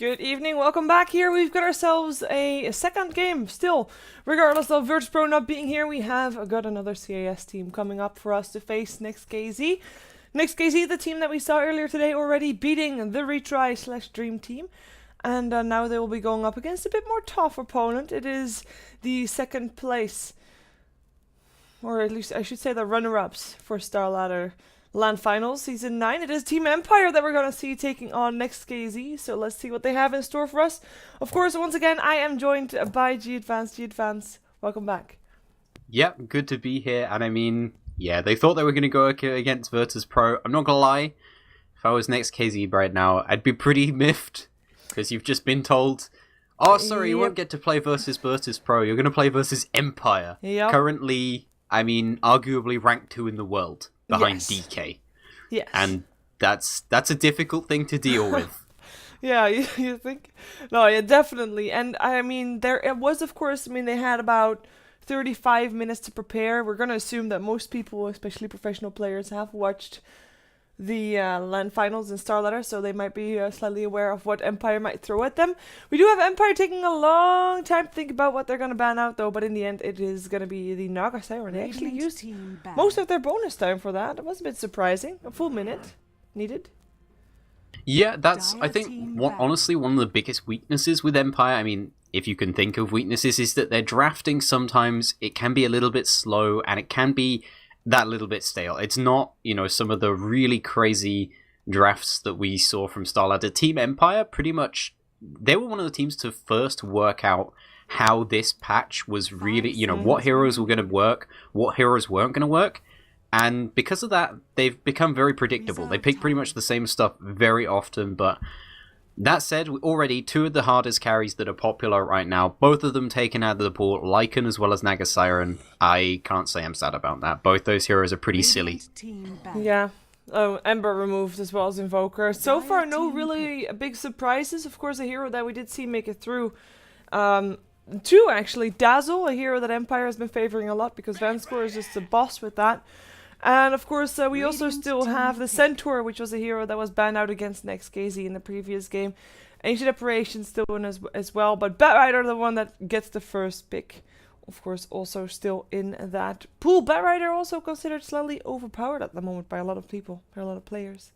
Good evening, welcome back here. We've got ourselves a second game still. Regardless of Virtus Pro not being here, we have got another CAS team coming up for us to face NEXT.kz. NEXT.kz, the team that we saw earlier today already beating the Retry/Dream team. And now they will be going up against a bit more tough opponent. It is the second place, or at least I should say the runner-ups for Star Ladder Land Finals Season 9. It is Team Empire that we're going to see taking on NEXT.kz, so let's see what they have in store for us. Of course, once again, I am joined by G-Advance. G-Advance, welcome back. Yep, good to be here, and I mean, yeah, they thought they were going to go against Virtus Pro. I'm not going to lie, if I was NEXT.kz right now, I'd be pretty miffed, because you've just been told, oh, sorry, you won't get to play versus Virtus Pro, you're going to play versus Empire. Yep. Currently, I mean, arguably ranked 2 in the world. Behind DK. Yes. And that's a difficult thing to deal with. Yeah, you think? No, yeah, definitely. And I mean, it was, of course, I mean, they had about 35 minutes to prepare. We're going to assume that most people, especially professional players, have watched the LAN finals in Star Ladder, so they might be slightly aware of what Empire might throw at them. We do have Empire taking a long time to think about what they're going to ban out, though, but in the end, it is going to be the Naga Siren. They actually used most of their bonus time for that. It was a bit surprising. A full minute needed. Yeah, that's, I think, honestly, one of the biggest weaknesses with Empire, I mean, if you can think of weaknesses, is that their drafting sometimes, it can be a little bit slow, and it can be that little bit stale. It's not, you know, some of the really crazy drafts that we saw from Star Ladder. Team Empire, pretty much, they were one of the teams to first work out how this patch was really, you know, what heroes were going to work, what heroes weren't going to work. And because of that, they've become very predictable. They pick pretty much the same stuff very often, but that said, already 2 of the hardest carries that are popular right now, both of them taken out of the pool, Lycan as well as Naga Siren. I can't say I'm sad about that. Both those heroes are pretty silly. Yeah. Oh, Ember removed as well as Invoker. So far, no really big surprises. Of course, a hero that we did see make it through. 2, actually. Dazzle, a hero that Empire has been favoring a lot because Vanskor is just a boss with that. And of course, we also still have the Centaur, which was a hero that was banned out against NEXT.kz in the previous game. Ancient Apparition still in as well, but Batrider, the one that gets the first pick. Of course, also still in that pool. Batrider also considered slightly overpowered at the moment by a lot of people, by a lot of players.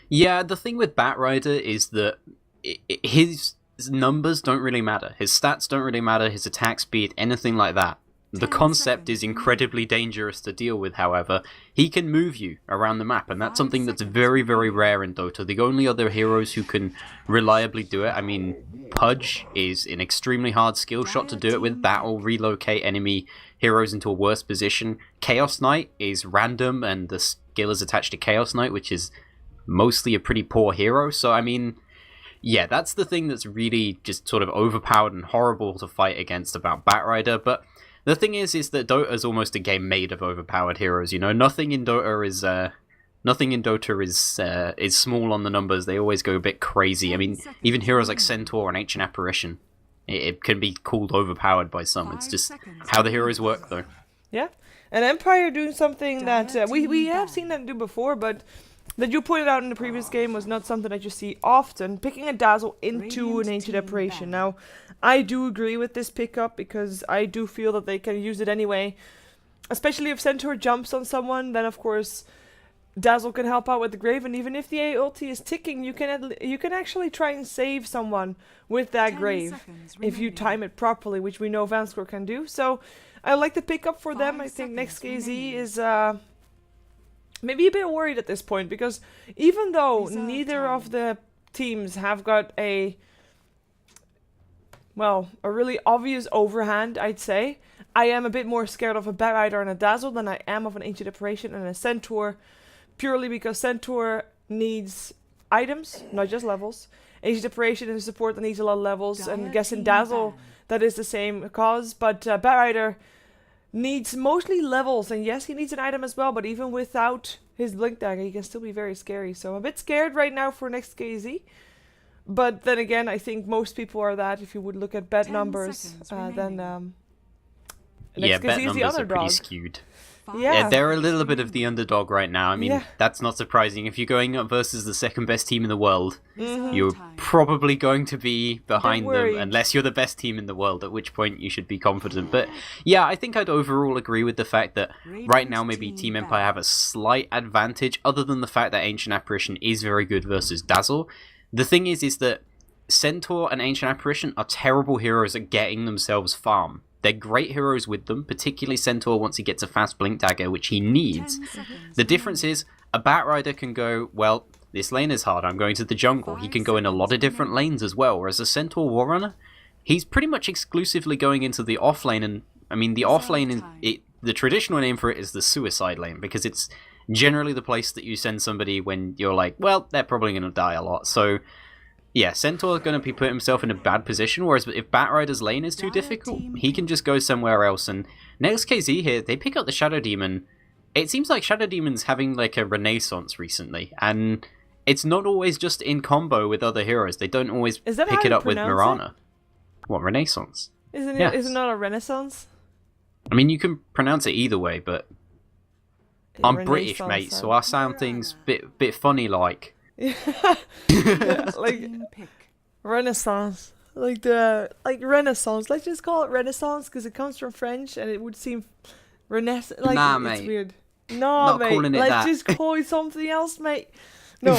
Yeah, the thing with Batrider is that his numbers don't really matter. His stats don't really matter, his attack speed, anything like that. The concept is incredibly dangerous to deal with, however. He can move you around the map, and that's something that's very, very rare in Dota. The only other heroes who can reliably do it, I mean, Pudge is an extremely hard skill shot to do it with. That will relocate enemy heroes into a worse position. Chaos Knight is random, and the skill is attached to Chaos Knight, which is mostly a pretty poor hero. So, I mean, yeah, that's the thing that's really just sort of overpowered and horrible to fight against about Batrider, but the thing is that Dota is almost a game made of overpowered heroes. You know, nothing in Dota is small on the numbers. They always go a bit crazy. I mean, even heroes like Centaur and Ancient Apparition, it can be called overpowered by some. It's just how the heroes work, though. Yeah, and Empire doing something that we have seen them do before, but that you pointed out in the previous game was not something that you see often. Picking a Dazzle into an Ancient Apparition. Now, I do agree with this pickup because I do feel that they can use it anyway. Especially if Centaur jumps on someone, then of course Dazzle can help out with the Grave, and even if the A ulti is ticking, you can actually try and save someone with that Grave if you time it properly, which we know Vanskor can do. So I like the pickup for them. I think NEXT.kz is maybe a bit worried at this point because even though neither of the teams have got a really obvious overhand, I'd say, I am a bit more scared of a Batrider and a Dazzle than I am of an Ancient Apparition and a Centaur, purely because Centaur needs items, not just levels. Ancient Apparition is a support that needs a lot of levels, and guessing Dazzle, that is the same cause, but Batrider needs mostly levels, and yes, he needs an item as well, but even without his Blink Dagger, he can still be very scary. So I'm a bit scared right now for NEXT.kz. But then again, I think most people are that. If you would look at bet numbers, then yeah, bet is the numbers are underdog. pretty skewed. Yeah. they're a little bit of the underdog right now. I mean, Yeah. that's not surprising. If you're going up versus the second best team in the world, Mm-hmm. you're probably going to be behind them, worried. unless you're the best team in the world, at which point you should be confident. But yeah, I think I'd overall agree with the fact that right now maybe Team Empire have a slight advantage, other than the fact that Ancient Apparition is very good versus Dazzle. The thing is that Centaur and Ancient Apparition are terrible heroes at getting themselves farm. They're great heroes with them, particularly Centaur once he gets a fast Blink Dagger, which he needs. The difference is, a Batrider can go, well, this lane is hard, I'm going to the jungle. He can go in a lot of different lanes as well, whereas a Centaur Warrunner, he's pretty much exclusively going into the off lane, and I mean, the off lane, the traditional name for it is the suicide lane, because it's generally the place that you send somebody when you're like, well, they're probably going to die a lot, so... Yeah, Centaur's going to be putting himself in a bad position, whereas if Batrider's lane is too difficult, he can just go somewhere else. And NEXT.kz here, they pick up the Shadow Demon. It seems like Shadow Demon's having like a renaissance recently, and it's not always just in combo with other heroes. They don't always pick it up with Mirana. What, renaissance? Isn't it not a renaissance? I mean, you can pronounce it either way, but I'm British, mate, so I sound things bit funny like. Yeah, like Renaissance, like Renaissance. Let's just call it Renaissance because it comes from French and it would seem Renaissance. Like, nah, it's mate. Weird. No, Not mate. calling it Let's that. just call it something else, mate. No.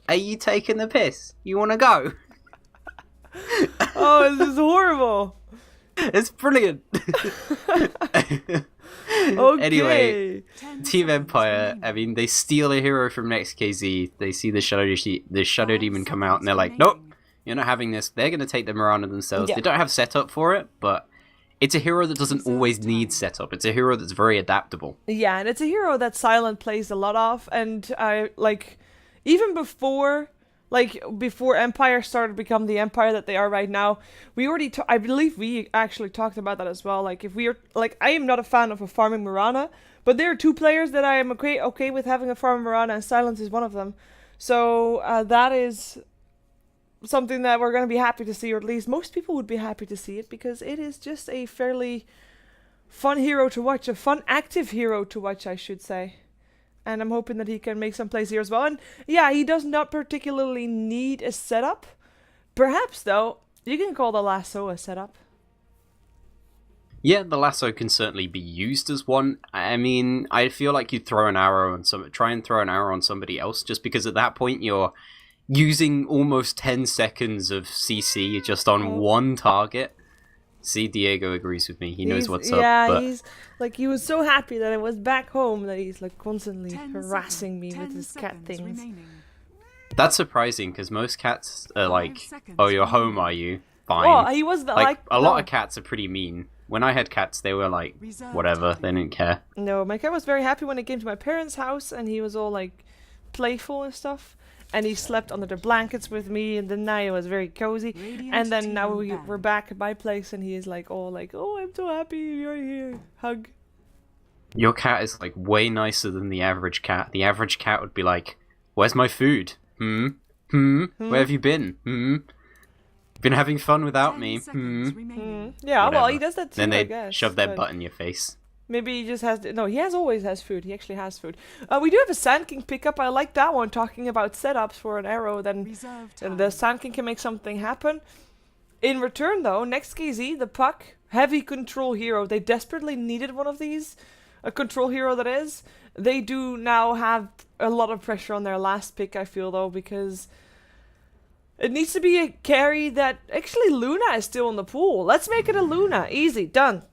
Are you taking the piss? You want to go? Oh, this is horrible. It's brilliant. Okay. Anyway, Team Empire, I mean, they steal a hero from NEXT.kz, they see the Shadow Demon come out, and they're like, nope, you're not having this. They're going to take the Mirana themselves. Yeah. They don't have setup for it, but it's a hero that doesn't always need setup. It's a hero that's very adaptable. Yeah, and it's a hero that Silent plays a lot of, and even before Empire started to become the Empire that they are right now, we already, I believe we actually talked about that as well. Like, if we are, like, I am not a fan of a farming Mirana, but there are two players that I am okay with having a farming Mirana, and Silence is one of them. So that is something that we're going to be happy to see, or at least most people would be happy to see it, because it is just a fairly fun hero to watch, a fun active hero to watch, I should say. And I'm hoping that he can make some plays here as well. And yeah, he does not particularly need a setup. Perhaps, though, you can call the lasso a setup. Yeah, the lasso can certainly be used as one. I mean, I feel like you'd try and throw an arrow on somebody else, just because at that point you're using almost 10 seconds of CC just on one target. See, Diego agrees with me. He knows what's up. Yeah, he's like, he was so happy that I was back home that he's like constantly harassing me with his cat things. Remaining. That's surprising, because most cats are like, oh, you're home, are you? Fine. Oh, he was a lot of cats are pretty mean. When I had cats, they were like, whatever, they didn't care. No, my cat was very happy when I came to my parents' house, and he was all like playful and stuff. And he slept under the blankets with me, and then now it was very cozy. And then now we're back at my place, and he is like, oh, I'm so happy you're here. Hug. Your cat is like way nicer than the average cat. The average cat would be like, where's my food? Where have you been? Been having fun without me? Yeah, Whatever. well, he does that too, Then I they guess. shove their but butt in your face. Maybe he just has... No, he always has food. He actually has food. We do have a Sand King pickup. I like that one, talking about setups for an arrow. Then the Sand King can make something happen. In return, though, NEXT.kz, the Puck, heavy control hero. They desperately needed one of these. A control hero, that is. They do now have a lot of pressure on their last pick, I feel, though, because it needs to be a carry that... Actually, Luna is still in the pool. Let's make it a Luna. Easy. Done.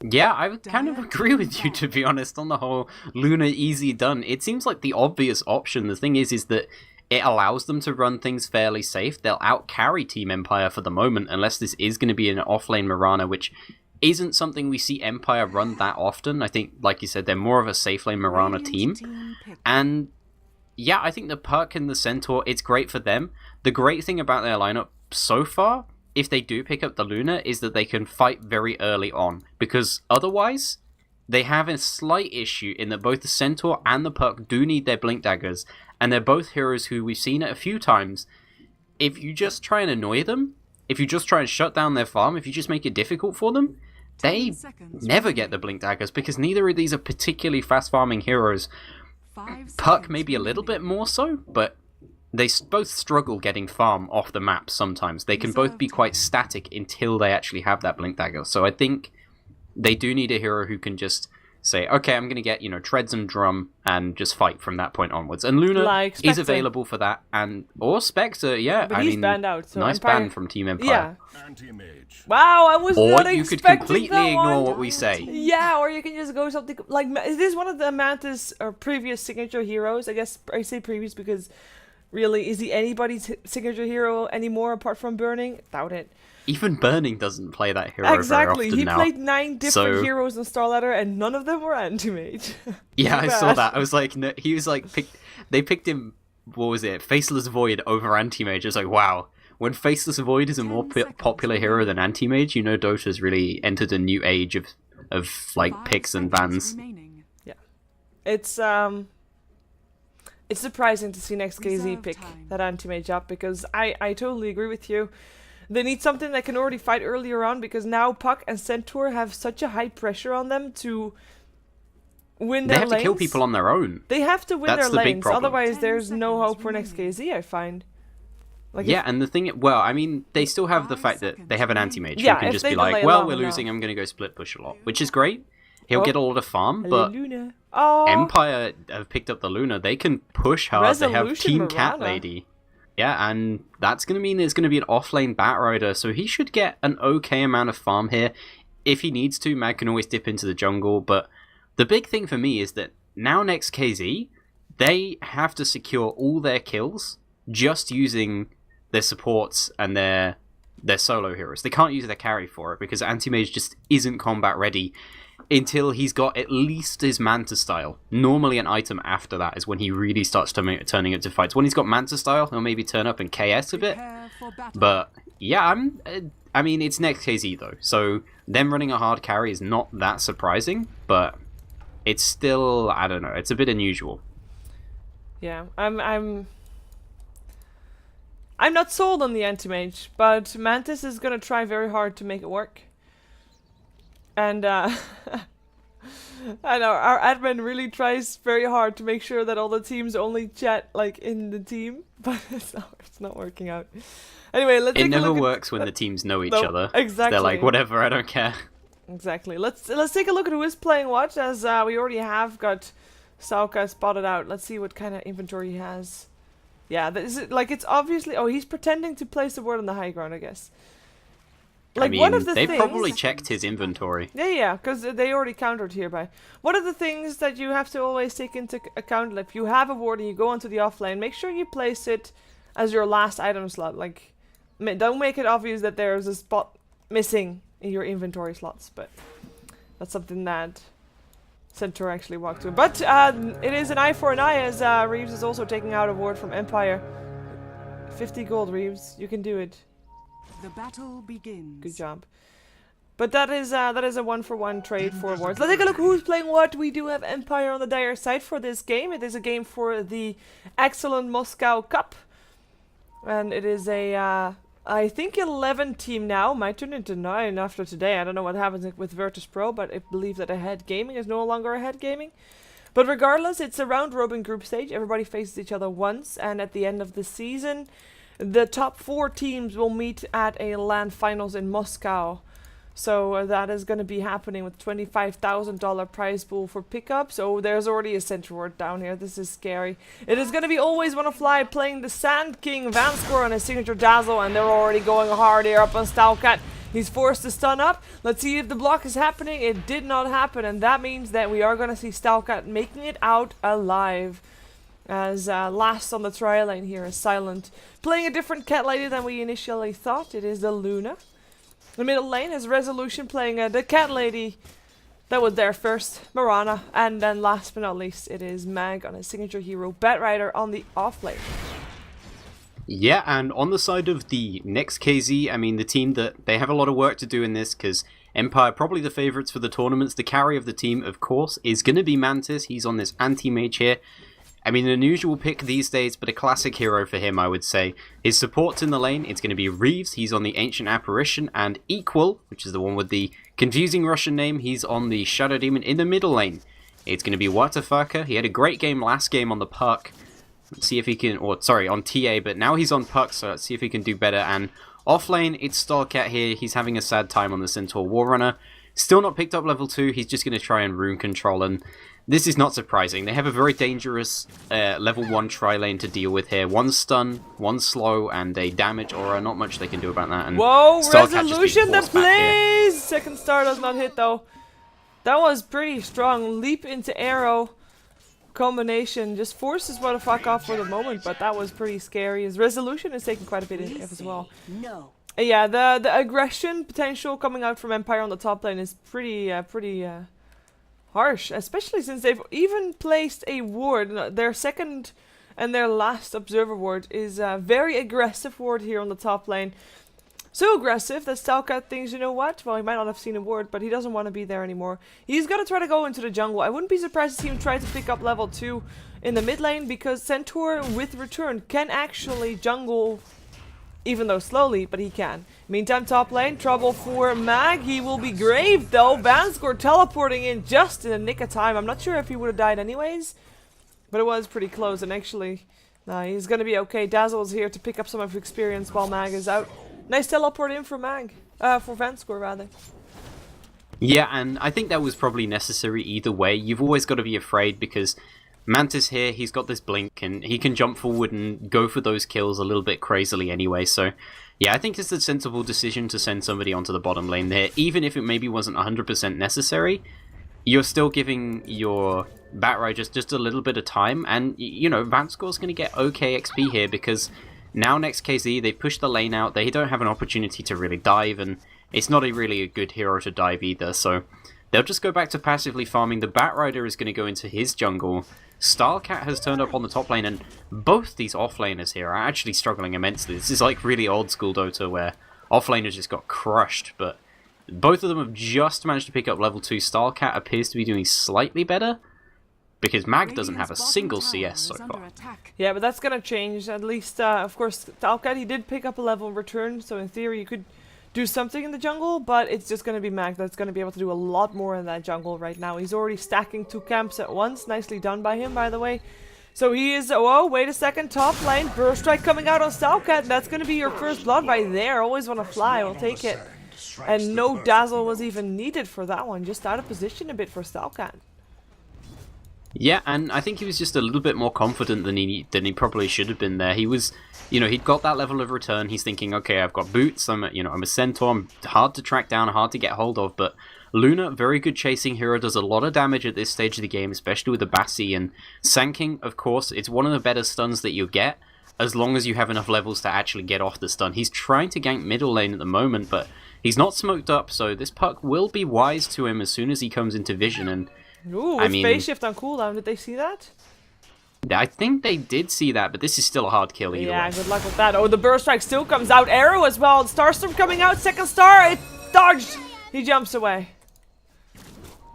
Yeah, I would kind of agree with you, to be honest, on the whole Luna easy done. It seems like the obvious option. The thing is that it allows them to run things fairly safe. They'll out-carry Team Empire for the moment, unless this is going to be an off-lane Mirana, which isn't something we see Empire run that often. I think, like you said, they're more of a safe lane Mirana team. And yeah, I think the Puck and the Centaur, it's great for them. The great thing about their lineup so far, if they do pick up the Luna, is that they can fight very early on, because otherwise they have a slight issue in that both the Centaur and the Puck do need their Blink Daggers, and they're both heroes who we've seen it a few times. If you just try and annoy them, if you just try and shut down their farm, if you just make it difficult for them, they never get the Blink Daggers because neither of these are particularly fast farming heroes. Puck maybe a little bit more so, but they both struggle getting farm off the map sometimes. They can both be quite static until they actually have that Blink Dagger. So I think they do need a hero who can just say, okay, I'm going to get, Treads and Drum and just fight from that point onwards. And Luna is available for that. Or Spectre, yeah. But he's banned out. So nice ban from Team Empire. Yeah. Wow, I was not expecting Or you could completely ignore what we say. Yeah, or you can just go something like... Is this one of the Mantis or previous signature heroes? I guess I say previous because really, is he anybody's signature hero anymore apart from Burning? Doubt it. Even Burning doesn't play that hero exactly. very often now. He played 9 different heroes in Starladder, and none of them were anti-mage. Yeah, I saw that. I was like, no, he was like, they picked him. What was it? Faceless Void over anti-mage. It's like, wow. When Faceless Void is a more popular hero than anti-mage, Dota's really entered a new age of like picks and bans. Yeah, it's surprising to see NEXT.kz pick that anti-mage up because I totally agree with you. They need something that can already fight earlier on because now Puck and Centaur have such a high pressure on them to win their lanes. They have to kill people on their own. They have to win their lanes, otherwise there's no hope for NEXT.kz, I find. Like yeah, and the thing, they still have the fact that they have an anti-mage who can just be like, well, we're losing, I'm going to go split push a lot, which is great. He'll get a lot of farm, but Empire have picked up the Luna. They can push hard. They have Team Cat Lady. Yeah, and that's going to mean there's going to be an off-lane Batrider, so he should get an okay amount of farm here. If he needs to, Mag can always dip into the jungle, but the big thing for me is that now NEXT.kz, they have to secure all their kills just using their supports and their solo heroes. They can't use their carry for it because Anti-Mage just isn't combat ready until he's got at least his Manta style. Normally an item after that is when he really starts turning into fights. When he's got Manta style, he'll maybe turn up and KS a bit. But yeah, it's NEXT.kz though, so them running a hard carry is not that surprising, but it's still, I don't know, it's a bit unusual. Yeah, I'm not sold on the anti-mage, but Mantis is gonna try very hard to make it work. And I know our admin really tries very hard to make sure that all the teams only chat like in the team, but it's not working out. Anyway, let's take a look. It never works when the teams know each other. Exactly. They're like, whatever, I don't care. Exactly. Let's take a look at who is playing what, as we already have got Sauka spotted out. Let's see what kind of inventory he has. Yeah, it's obviously... Oh, he's pretending to place the word on the high ground, I guess. Like, one of the they things... probably checked his inventory. Yeah, because they already countered hereby. One of the things that you have to always take into account, if you have a ward and you go onto the offlane, make sure you place it as your last item slot. Like, don't make it obvious that there's a spot missing in your inventory slots, but that's something that Centaur actually walked through. But it is an eye for an eye, as Reeves is also taking out a ward from Empire. 50 gold, Reeves. You can do it. The battle begins. Good job. But that is a 1-for-1 trade for wards. Let's take a look who's playing what. We do have Empire on the dire side for this game. It is a game for the Excellent Moscow Cup. And it is a, I think 11 team now. Might turn into 9 after today. I don't know what happens with Virtus Pro, but I believe that Ahead Gaming is no longer Ahead Gaming. But regardless, it's a round-robin group stage. Everybody faces each other once, and at the end of the season, the top 4 teams will meet at a LAN finals in Moscow. So that is going to be happening with $25,000 prize pool for pickup. So there's already a Centaur ward down here. This is scary. It is going to be Always Wanna Fly playing the Sand King Vanscore on his signature Dazzle. And they're already going hard here up on Stalcat. He's forced to stun up. Let's see if the block is happening. It did not happen. And that means that we are going to see Stalcat making it out alive. As last on the trial lane here is Silent. Playing a different cat lady than we initially thought. It is the Luna. The middle lane is Resolution playing the cat lady that was there first, Marana. And then last but not least, it is Mag on his signature hero, Batrider on the off lane. Yeah, and on the side of the NEXT.kz, I mean, the team that they have a lot of work to do in this because Empire, probably the favourites for the tournaments. The carry of the team, of course, is going to be Mantis. He's on this anti-mage here. I mean, an unusual pick these days, but a classic hero for him, I would say. His supports in the lane, it's going to be Reeves, he's on the Ancient Apparition, and Equal, which is the one with the confusing Russian name, he's on the Shadow Demon in the middle lane. It's going to be Watafaka. He had a great game last game on the Puck. Let's see if he can, or sorry, on TA, but now he's on Puck, so let's see if he can do better. And off lane, it's Starcat here. He's having a sad time on the Centaur Warrunner. Still not picked up level 2. He's just going to try and rune control, and this is not surprising. They have a very dangerous level 1 tri-lane to deal with here. One stun, one slow, and a damage aura. Not much they can do about that. And whoa, Starcat resolution the plays! Second star does not hit though. That was pretty strong. Leap into arrow combination just forces what the fuck off for the moment, but that was pretty scary. His resolution is taking quite a bit as well. No. Yeah, the aggression potential coming out from Empire on the top lane is pretty harsh, especially since they've even placed a ward. Their second and their last observer ward is a very aggressive ward here on the top lane. So aggressive that Stalcat thinks, you know what? Well, he might not have seen a ward, but he doesn't want to be there anymore. He's going to try to go into the jungle. I wouldn't be surprised to see him try to pick up level 2 in the mid lane, because Centaur with return can actually jungle, even though slowly, but he can. Meantime, top lane, trouble for Mag. He will be graved though. Vanscore teleporting in just in the nick of time. I'm not sure if he would have died anyways, but it was pretty close, and actually, he's going to be okay. Dazzle's here to pick up some of his experience while Mag is out. Nice teleport in for Mag. For Vanscore, rather. Yeah, and I think that was probably necessary either way. You've always got to be afraid because Mantis here, he's got this blink and he can jump forward and go for those kills a little bit crazily anyway. So, yeah, I think it's a sensible decision to send somebody onto the bottom lane there. Even if it maybe wasn't 100% necessary, you're still giving your Batrider just a little bit of time. And, you know, Vanscore's going to get okay XP here because now NEXT.kz, they push the lane out, they don't have an opportunity to really dive, and it's not really a good hero to dive either, so they'll just go back to passively farming. The Batrider is going to go into his jungle. Starcat has turned up on the top lane, and both these offlaners here are actually struggling immensely. This is like really old school Dota where offlaners just got crushed, but both of them have just managed to pick up level 2. Starcat appears to be doing slightly better, because Mag doesn't have a single CS so far. Yeah, but that's gonna change. At least, of course, Stalcat, he did pick up a level return, so in theory you could do something in the jungle, but it's just gonna be Mag that's gonna be able to do a lot more in that jungle right now. He's already stacking 2 camps at once. Nicely done by him, by the way. So he is, whoa, wait a second, top lane, Burst Strike coming out on Stalcat. That's gonna be your first blood right there. Always wanna fly, we'll take it. And no Dazzle was even needed for that one, just out of position a bit for Stalcat. Yeah, and I think he was just a little bit more confident than he probably should have been there. He was, you know, he'd got that level of return. He's thinking, okay, I've got boots. I'm a centaur. I'm hard to track down, hard to get hold of. But Luna, very good chasing hero, does a lot of damage at this stage of the game, especially with the Bassi. And Sanking, of course, it's one of the better stuns that you'll get, as long as you have enough levels to actually get off the stun. He's trying to gank middle lane at the moment, but he's not smoked up, so this puck will be wise to him as soon as he comes into vision. And ooh, with phase shift on cooldown, did they see that? I think they did see that, but this is still a hard kill either way. Good luck with that. Oh, the Burst Strike still comes out. Arrow as well. Starstorm coming out. Second star. It dodged. He jumps away.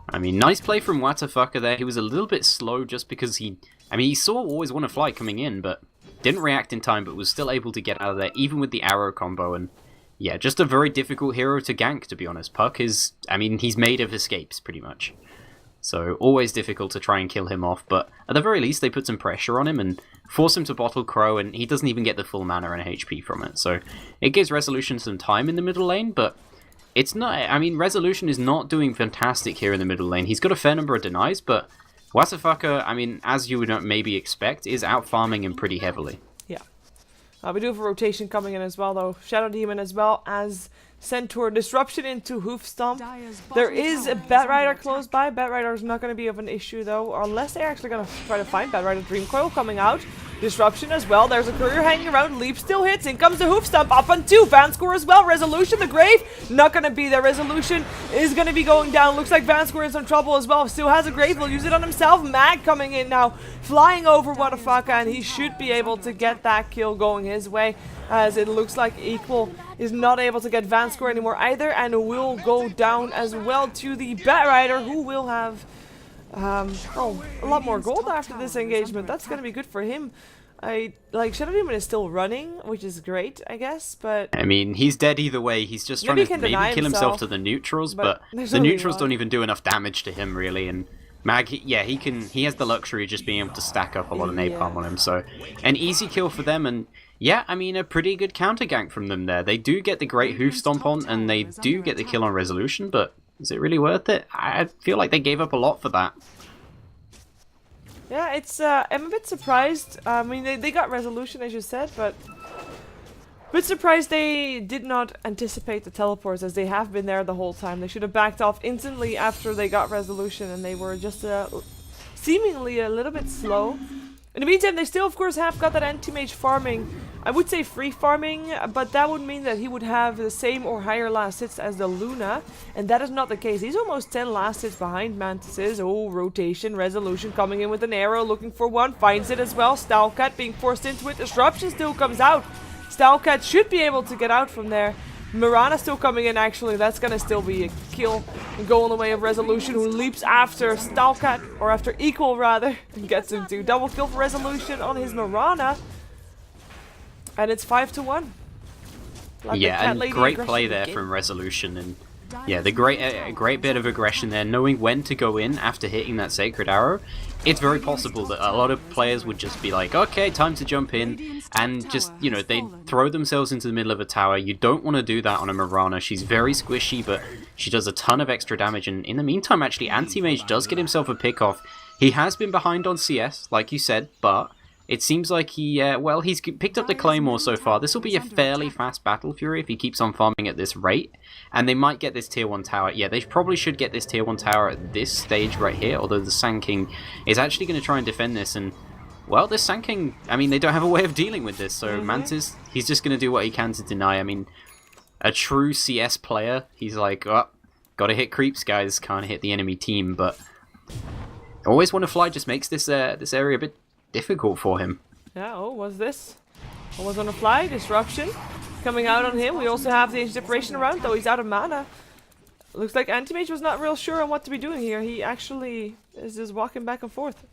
I mean, nice play from Watafaka there. He was a little bit slow just because he saw Always Wanna Fly coming in, but didn't react in time, but was still able to get out of there, even with the arrow combo. And yeah, just a very difficult hero to gank, to be honest. Puck is, he's made of escapes, pretty much. So, always difficult to try and kill him off, but at the very least they put some pressure on him and force him to bottle Crow, and he doesn't even get the full mana and HP from it. So, it gives Resolution some time in the middle lane, but it's not, Resolution is not doing fantastic here in the middle lane. He's got a fair number of denies, but Watafaka, as you would maybe expect, is out farming him pretty heavily. Yeah. We do have a rotation coming in as well, though. Shadow Demon as well as Centaur. Disruption into Hoof Stomp. There is a Batrider close by. Batrider is not going to be of an issue, though, unless they're actually going to try to find Batrider. Dream Coil coming out. Disruption as well. There's a courier hanging around. Leap still hits. In comes the Hoof Stomp. Up on 2. Vanscore as well. Resolution. The Grave. Not going to be there. Resolution is going to be going down. Looks like Vanscore in some trouble as well. Still has a Grave. Will use it on himself. Mag coming in now. Flying over Watafaka. And he should be able to get that kill going his way. As it looks like Equal is not able to get Vanscore anymore either. And will go down as well to the Batrider, who will have Oh, a lot more gold after this engagement. That's gonna be good for him. Shadow Demon is still running, which is great, I guess, but... I mean, he's dead either way. He's just Maybe trying he to can deny kill himself himself, to the neutrals, but but there's the only neutrals one. don't even do enough damage to him, really, and Mag, he has the luxury of just being able to stack up a lot of napalm on him, so an easy kill for them, and yeah, I mean, a pretty good counter gank from them there. They do get the great hoof stomp on, and they do get the kill on resolution, but is it really worth it? I feel like they gave up a lot for that. Yeah, it's, I'm a bit surprised. I mean, they got resolution, as you said, but... a bit surprised they did not anticipate the teleports, as they have been there the whole time. They should have backed off instantly after they got resolution, and they were just seemingly a little bit slow. In the meantime, they still, of course, have got that anti-mage farming. I would say free farming, but that would mean that he would have the same or higher last hits as the Luna, and that is not the case. He's almost 10 last hits behind Mantises. Oh, rotation, resolution coming in with an arrow, looking for one, finds it as well. Stalcat being forced into it. Disruption still comes out. Stalcat should be able to get out from there. Mirana still coming in, actually. That's gonna still be a kill and go on the way of Resolution, who leaps after Stalcat, or after Equal rather, and gets him to double kill for Resolution on his Mirana. And it's 5-1. Yeah, and great play there from Resolution, and yeah, the great bit of aggression there, knowing when to go in after hitting that Sacred Arrow. It's very possible that a lot of players would just be like, okay, time to jump in, and just, you know, they throw themselves into the middle of a tower. You don't want to do that on a Mirana. She's very squishy, but she does a ton of extra damage, and in the meantime, actually, Anti-Mage does get himself a pick-off. He has been behind on CS, like you said, but it seems like he's picked up the Claymore so far. This will be a fairly fast Battle Fury if he keeps on farming at this rate. And they might get this tier 1 tower. Yeah, they probably should get this tier 1 tower at this stage right here. Although the Sand King is actually going to try and defend this. And, well, this Sand King, I mean, they don't have a way of dealing with this. So Mantis, he's just going to do what he can to deny. I mean, a true CS player, he's like, oh, gotta hit creeps, guys. Can't hit the enemy team. But Always Want to Fly just makes this this area a bit difficult for him. Yeah, oh, what's this? Always Want to Fly, Disruption coming out on him. We also have the Ancient Separation around, though he's out of mana. Looks like Anti-Mage was not real sure on what to be doing here. He actually is just walking back and forth.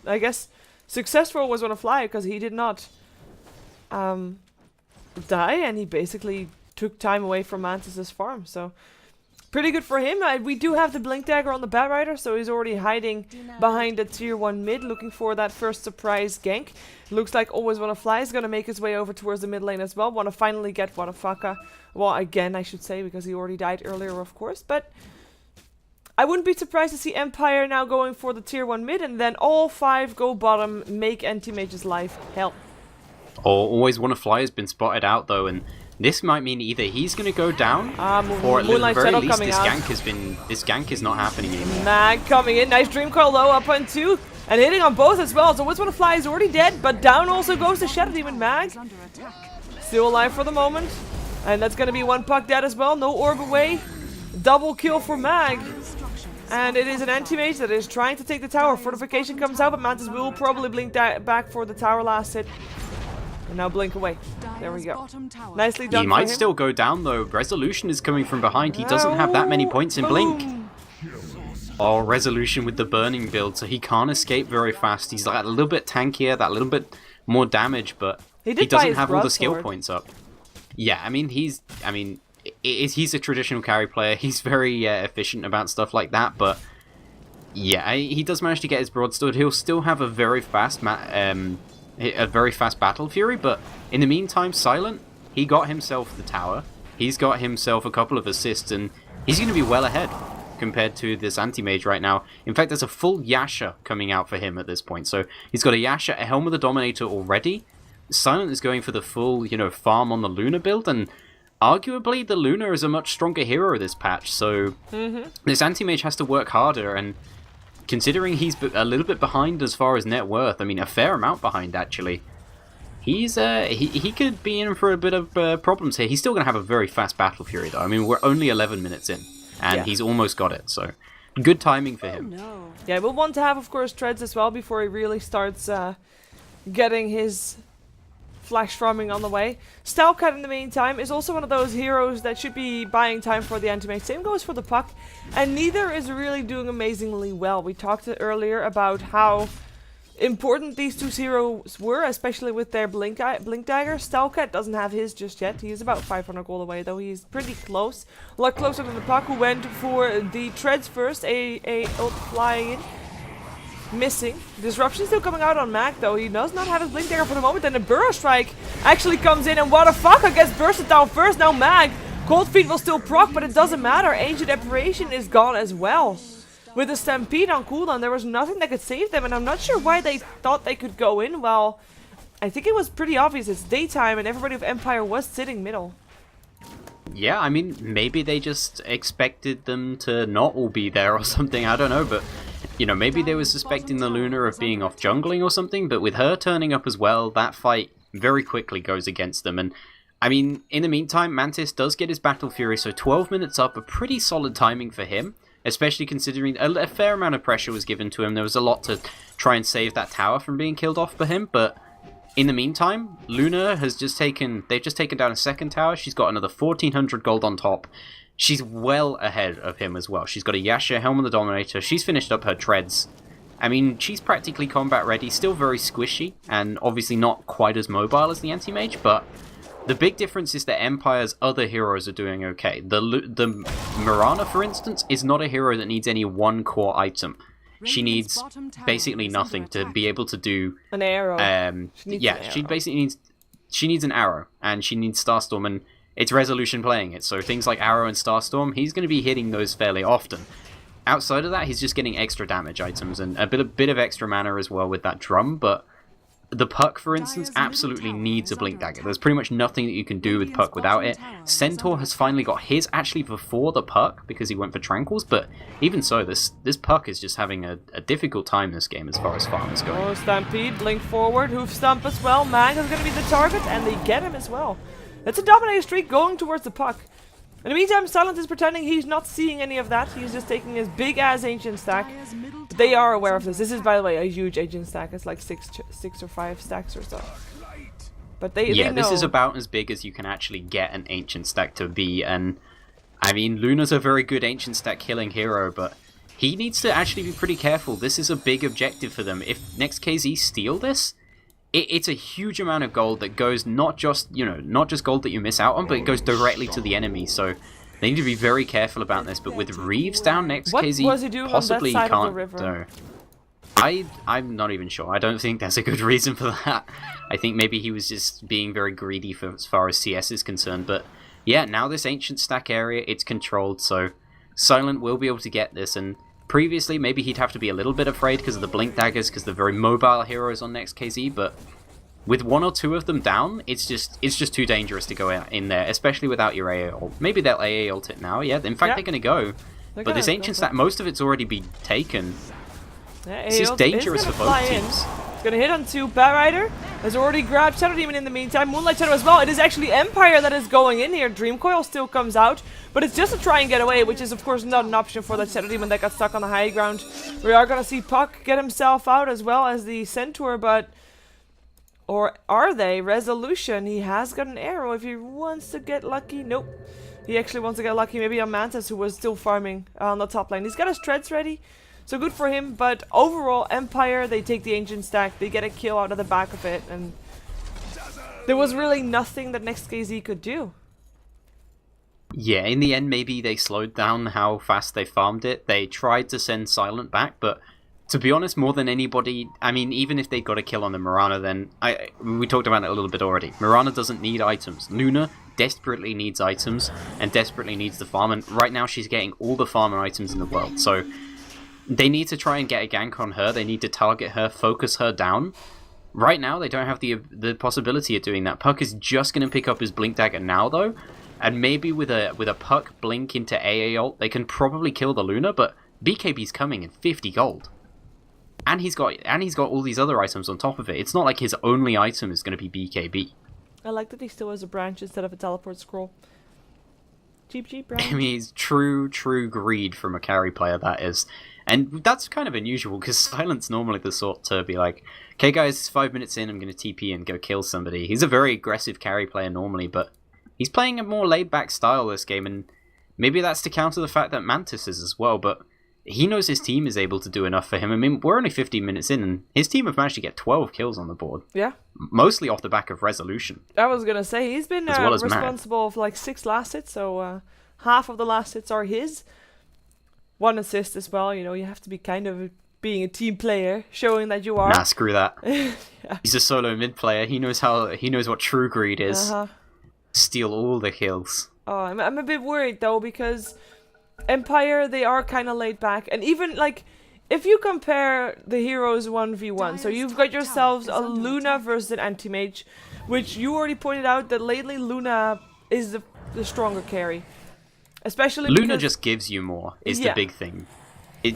I guess successful was Want to Fly because he did not die, and he basically took time away from Mantis' farm, so pretty good for him. We do have the Blink Dagger on the Batrider, so he's already hiding behind the tier 1 mid, looking for that first surprise gank. Looks like Always Want to Fly is going to make his way over towards the mid lane as well. Want to finally get Wadafaka. Well, again, I should say, because he already died earlier, of course. But I wouldn't be surprised to see Empire now going for the tier 1 mid, and then all 5 go bottom, make Anti-Mage's life hell. Always Want to Fly has been spotted out, though, and this might mean either he's going to go down, or at the very least this gank is not happening anymore. Mag coming in, nice Dream Coil low up on 2, and hitting on both as well. So Always Want to Fly is already dead, but down also goes the Shadow Demon Mag. Still alive for the moment, and that's going to be one puck dead as well. No orb away, double kill for Mag. And it is an Anti-Mage that is trying to take the tower. Fortification comes out, but Mantis will probably blink back for the tower last hit. And now blink away. There we go. Nicely done. He might still go down, though. Resolution is coming from behind. He doesn't have that many points in Blink. Oh, Resolution with the burning build, so he can't escape very fast. He's like a little bit tankier, that little bit more damage, but he doesn't have all the skill points up. Yeah, I mean, he's a traditional carry player. He's very efficient about stuff like that, but yeah, he does manage to get his broadsword. He'll still have a very fast Battle Fury, but in the meantime, Silent, he got himself the tower. He's got himself a couple of assists, and he's going to be well ahead compared to this Anti-Mage right now. In fact, there's a full Yasha coming out for him at this point. So he's got a Yasha, a Helm of the Dominator already. Silent is going for the full, farm on the Luna build, and arguably the Luna is a much stronger hero this patch. So this Anti-Mage has to work harder, and considering he's a little bit behind as far as net worth, I mean, a fair amount behind, actually, he's he could be in for a bit of problems here. He's still going to have a very fast Battle Fury, though. I mean, we're only 11 minutes in, and he's almost got it, so good timing for him. Yeah, we'll want to have, of course, treads as well before he really starts getting his flash farming on the way. Stalcat, in the meantime, is also one of those heroes that should be buying time for the anti-mage. Same goes for the Puck, and neither is really doing amazingly well. We talked earlier about how important these two heroes were, especially with their Blink Dagger. Stalcat doesn't have his just yet. He is about 500 gold away, though. He's pretty close. A lot closer than the Puck, who went for the treads first. A ult flying in. Missing. Disruption still coming out on Mac, though. He does not have his Blink Dagger for the moment. And the Burrow Strike actually comes in. And what the fuck? I guess bursted down first. Now Mag. Cold Feet will still proc, but it doesn't matter. Ancient Apparition is gone as well. With the Stampede on cooldown, there was nothing that could save them. And I'm not sure why they thought they could go in. Well, I think it was pretty obvious. It's daytime and everybody of Empire was sitting middle. Yeah, I mean, maybe they just expected them to not all be there or something. I don't know, but... You know, maybe they were suspecting the Luna of being off jungling or something, but with her turning up as well, that fight very quickly goes against them. And, I mean, in the meantime, Mantis does get his Battle Fury, so 12 minutes up, a pretty solid timing for him, especially considering a fair amount of pressure was given to him. There was a lot to try and save that tower from being killed off for him, but in the meantime, Luna has they've just taken down a second tower. She's got another 1400 gold on top. She's well ahead of him as well. She's got a Yasha, Helm of the Dominator. She's finished up her treads. I mean, she's practically combat ready. Still very squishy, and obviously not quite as mobile as the Anti-Mage, but the big difference is that Empire's other heroes are doing okay. The Mirana, for instance, is not a hero that needs any one core item. She needs basically nothing to be able to do... An arrow. She basically needs... She needs an arrow, and she needs Starstorm, and it's Resolution playing it, so things like Arrow and Starstorm, he's going to be hitting those fairly often. Outside of that, he's just getting extra damage items and a bit of extra mana as well with that drum, but the Puck, for instance, absolutely needs a Blink Dagger. There's pretty much nothing that you can do with Puck without it. Centaur has finally got his actually before the Puck, because he went for Tranquils, but even so, this Puck is just having a difficult time this game as far as farm is going. Oh, Stampede, Blink forward, Hoof Stomp as well. Mag is going to be the target, and they get him as well. That's a dominator streak going towards the Puck. In the meantime, Silent is pretending he's not seeing any of that. He's just taking his big-ass ancient stack. But they are aware of this. This is, by the way, a huge ancient stack. It's like six or 5 stacks or so. But they know. This is about as big as you can actually get an ancient stack to be. And, I mean, Luna's a very good ancient stack killing hero, but he needs to actually be pretty careful. This is a big objective for them. If NEXT.kz steal this... It's a huge amount of gold that goes not just gold that you miss out on, but it goes directly to the enemy. So they need to be very careful about this. But with Reeves down NEXT.kz, what was he doing possibly on that side can't. of the river? I'm not even sure. I don't think there's a good reason for that. I think maybe he was just being very greedy for as far as CS is concerned. But yeah, now this ancient stack area, it's controlled, so Silent will be able to get this. And previously, maybe he'd have to be a little bit afraid because of the Blink Daggers, because they're very mobile heroes on NEXT.kz, but with 1 or 2 of them down, it's just too dangerous to go in there, especially without your AA ult. Maybe they'll AA ult it now, yeah. In fact, they're going to go. But this ancient stack, most of it's already been taken. Yeah, it's just dangerous for both teams. It's gonna hit onto Batrider. Has already grabbed Shadow Demon in the meantime. Moonlight Shadow as well. It is actually Empire that is going in here. Dream Coil still comes out, but it's just to try and get away, which is of course not an option for that Shadow Demon that got stuck on the high ground. We are gonna see Puck get himself out as well as the Centaur, but... Or are they? Resolution. He has got an arrow if he wants to get lucky. Nope. He actually wants to get lucky maybe on Mantis, who was still farming on the top lane. He's got his treads ready, so good for him. But overall, Empire, they take the ancient stack. They get a kill out of the back of it. And there was really nothing that NEXT.kz could do. Yeah, in the end, maybe they slowed down how fast they farmed it. They tried to send Silent back, but... To be honest, more than anybody, I mean, even if they got a kill on the Mirana, then we talked about it a little bit already. Mirana doesn't need items. Luna desperately needs items and desperately needs the farm, and right now she's getting all the farm and items in the world. So they need to try and get a gank on her. They need to target her, focus her down. Right now, they don't have the possibility of doing that. Puck is just going to pick up his Blink Dagger now, though, and maybe with a Puck blink into AA ult, they can probably kill the Luna. But BKB's coming in 50 gold. And he's got all these other items on top of it. It's not like his only item is going to be BKB. I like that he still has a branch instead of a teleport scroll. Cheap, I right? mean, it's true greed from a carry player, that is. And that's kind of unusual, because Silent's normally the sort to be like, okay guys, it's 5 minutes in, I'm going to TP and go kill somebody. He's a very aggressive carry player normally, but he's playing a more laid-back style this game, and maybe that's to counter the fact that Mantis is as well, but he knows his team is able to do enough for him. I mean, we're only 15 minutes in, and his team have managed to get 12 kills on the board. Yeah. Mostly off the back of Resolution. I was gonna say, he's been As well as responsible for like 6 last hits, so half of the last hits are his. 1 assist as well, you know, you have to be kind of being a team player, showing that you are. Nah, screw that. Yeah. He's a solo mid player, he knows what true greed is. Steal all the kills. Oh, I'm a bit worried though, because Empire, they are kind of laid back, and even like if you compare the heroes 1v1, so you've got yourselves a Luna versus an anti-mage, which you already pointed out that lately Luna is the stronger carry, especially Luna just gives you more is Yeah. the big thing.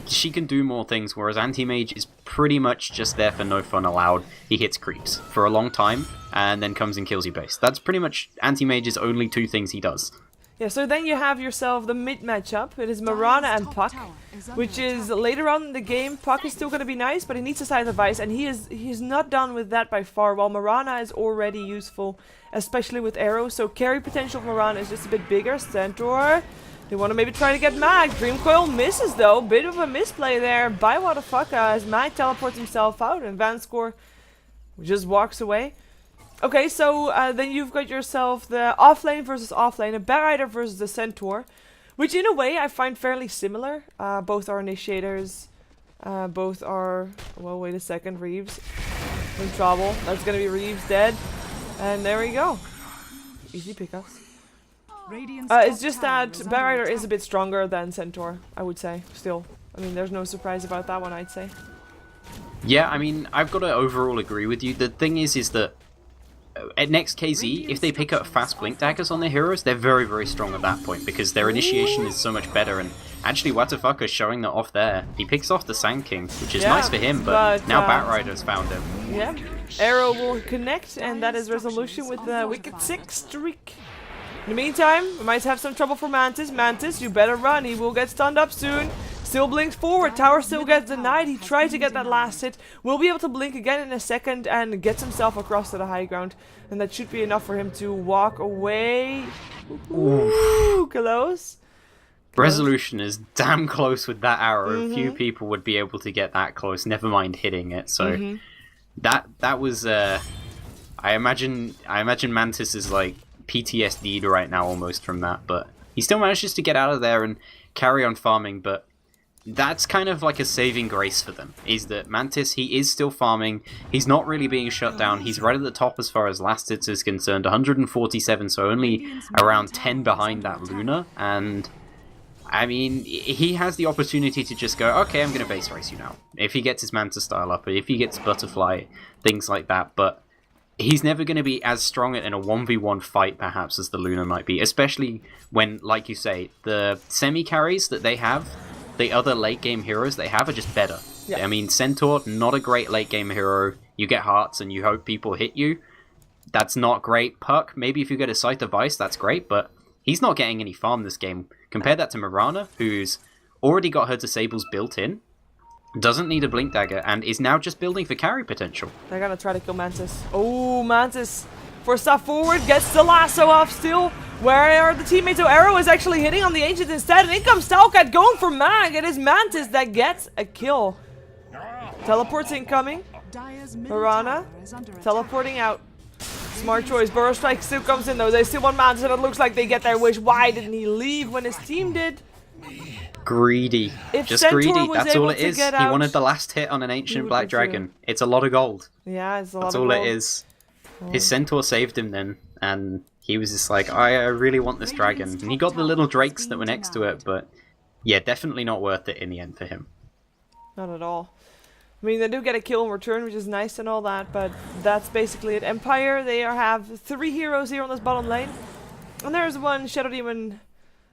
She can do more things, whereas anti-mage is pretty much just there for no fun allowed. He hits creeps for a long time and then comes and kills you base. That's pretty much anti-mage's only 2 things he does. Yeah, so then you have yourself the mid matchup. It is Marana and Puck, which is later on in the game. Puck is still going to be nice, but he needs a side of ice, and he's not done with that by far, while Marana is already useful, especially with arrows. So carry potential of Marana is just a bit bigger. Centaur, they want to maybe try to get Mag. Dreamcoil misses though, bit of a misplay there by Wadafaka as Mag teleports himself out, and Vanscore just walks away. Okay, so then you've got yourself the offlane versus offlane, a Batrider versus the Centaur, which in a way I find fairly similar. Both are initiators, both are, well, wait a second, Reeves in trouble. That's gonna be Reeves dead, and there we go. Easy pickups. It's just that Batrider is a bit stronger than Centaur, I would say, still. I mean, there's no surprise about that one, I'd say. Yeah, I mean, I've got to overall agree with you. The thing is that at NEXT.kz, if they pick up fast blink daggers on their heroes, they're very, very strong at that point, because their initiation is so much better, and actually Watafucker's showing that off there. He picks off the Sand King, which is nice for him, but now Batrider's found him. Yeah, Arrow will connect, and that is Resolution with the Wicked 6 streak. In the meantime, we might have some trouble for Mantis. Mantis, you better run, he will get stunned up soon. Still blinks forward, tower still gets denied. He tried to get that last hit. Will be able to blink again in a second and gets himself across to the high ground. And that should be enough for him to walk away. Ooh, close. Resolution is damn close with that arrow. Few people would be able to get that close, never mind hitting it. So that was I imagine Mantis is like PTSD'd right now almost from that, but he still manages to get out of there and carry on farming. But that's kind of like a saving grace for them, is that Mantis, he is still farming, he's not really being shut down, he's right at the top as far as last hits is concerned, 147, so only around 10 behind that Luna, and I mean, he has the opportunity to just go, okay, I'm going to base race you now, if he gets his Mantis style up, if he gets Butterfly, things like that, but he's never going to be as strong in a 1v1 fight, perhaps, as the Luna might be, especially when, like you say, the semi-carries that they have, the other late-game heroes they have, are just better. Yeah. I mean, Centaur, not a great late-game hero. You get hearts and you hope people hit you. That's not great. Puck, maybe if you get a Scythe of Ice, that's great, but he's not getting any farm this game. Compare that to Marana, who's already got her disables built in, doesn't need a Blink Dagger, and is now just building for carry potential. They're gonna try to kill Mantis. Oh, Mantis for stuff forward, gets the lasso off still. Where are the teammates? Oh, Arrow is actually hitting on the Ancient instead, and in comes Stalcat going for Mag. It is Mantis that gets a kill. Teleports incoming. Marana teleporting out. Smart choice. Burrow Strike still comes in though. They still want Mantis, and it looks like they get their wish. Why didn't he leave when his team did? Greedy. If just Centaur greedy. was That's all able it to is. get He out, wanted the last hit on an Ancient would Black be Dragon. It's a lot of gold. Yeah, it's a lot That's of all gold. it is. His Centaur saved him then, and he was just like, I really want this dragon. And he got the little drakes that were next to it, but yeah, definitely not worth it in the end for him. Not at all. I mean, they do get a kill in return, which is nice and all that, but that's basically it. Empire, they have 3 heroes here on this bottom lane. And there's one Shadow Demon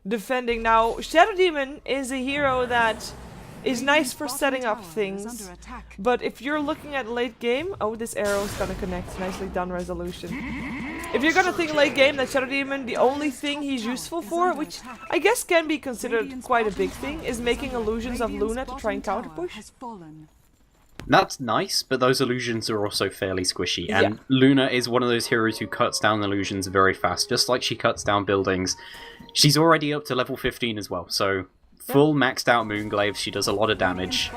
defending. Now, Shadow Demon is a hero that is nice for setting up things. But if you're looking at late game, oh, this arrow is gonna connect. Nicely done, Resolution. If you're gonna think late game, that Shadow Demon, the only thing he's useful for, which I guess can be considered quite a big thing, is making illusions of Luna to try and counter push. That's nice, but those illusions are also fairly squishy, and Luna is one of those heroes who cuts down illusions very fast, just like she cuts down buildings. She's already up to level 15 as well, so full maxed out Moonglaive, she does a lot of damage.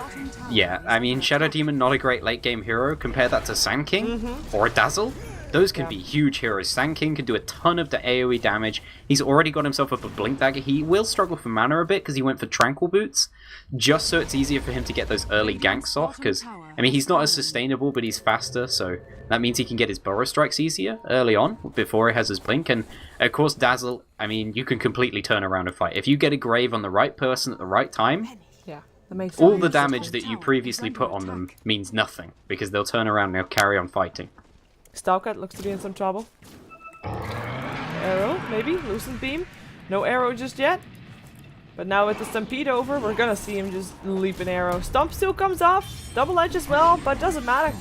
Yeah, I mean, Shadow Demon, not a great late game hero. Compare that to Sand King or a Dazzle. Those can be huge heroes. Sand King can do a ton of the AoE damage. He's already got himself up a Blink Dagger. He will struggle for mana a bit because he went for Tranquil Boots, just so it's easier for him to get those early ganks off, because, I mean, he's not as sustainable, but he's faster, so that means he can get his Burrow Strikes easier early on, before he has his Blink, and, of course, Dazzle, I mean, you can completely turn around a fight. If you get a Grave on the right person at the right time, that makes all the damage that you previously put on them means nothing, because they'll turn around and they'll carry on fighting. Stalker looks to be in some trouble. Arrow, maybe? Lucent Beam? No arrow just yet. But now with the Stampede over, we're gonna see him just leap an arrow. Stomp still comes off. Double edge as well, but doesn't matter.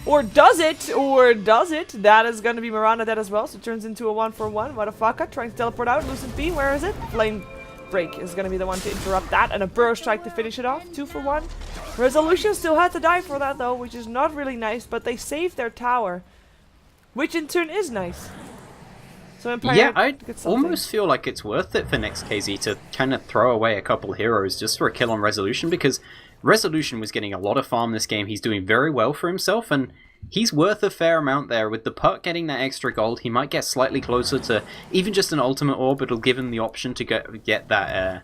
Or does it? Or does it? That is gonna be Miranda dead as well, so it turns into a 1-for-1. Motherfucker, trying to teleport out. Lucent Beam, where is it? Flame Break is gonna be the one to interrupt that, and a Burrow Strike to finish it off. 2-for-1. Resolution still had to die for that though, which is not really nice, but they saved their tower. Which in turn is nice. So Empire, yeah, I almost feel like it's worth it for NEXT.kz to kind of throw away a couple heroes just for a kill on Resolution, because Resolution was getting a lot of farm this game. He's doing very well for himself, and he's worth a fair amount there. With the Puck getting that extra gold, he might get slightly closer to even just an Ultimate Orb. It'll give him the option to get that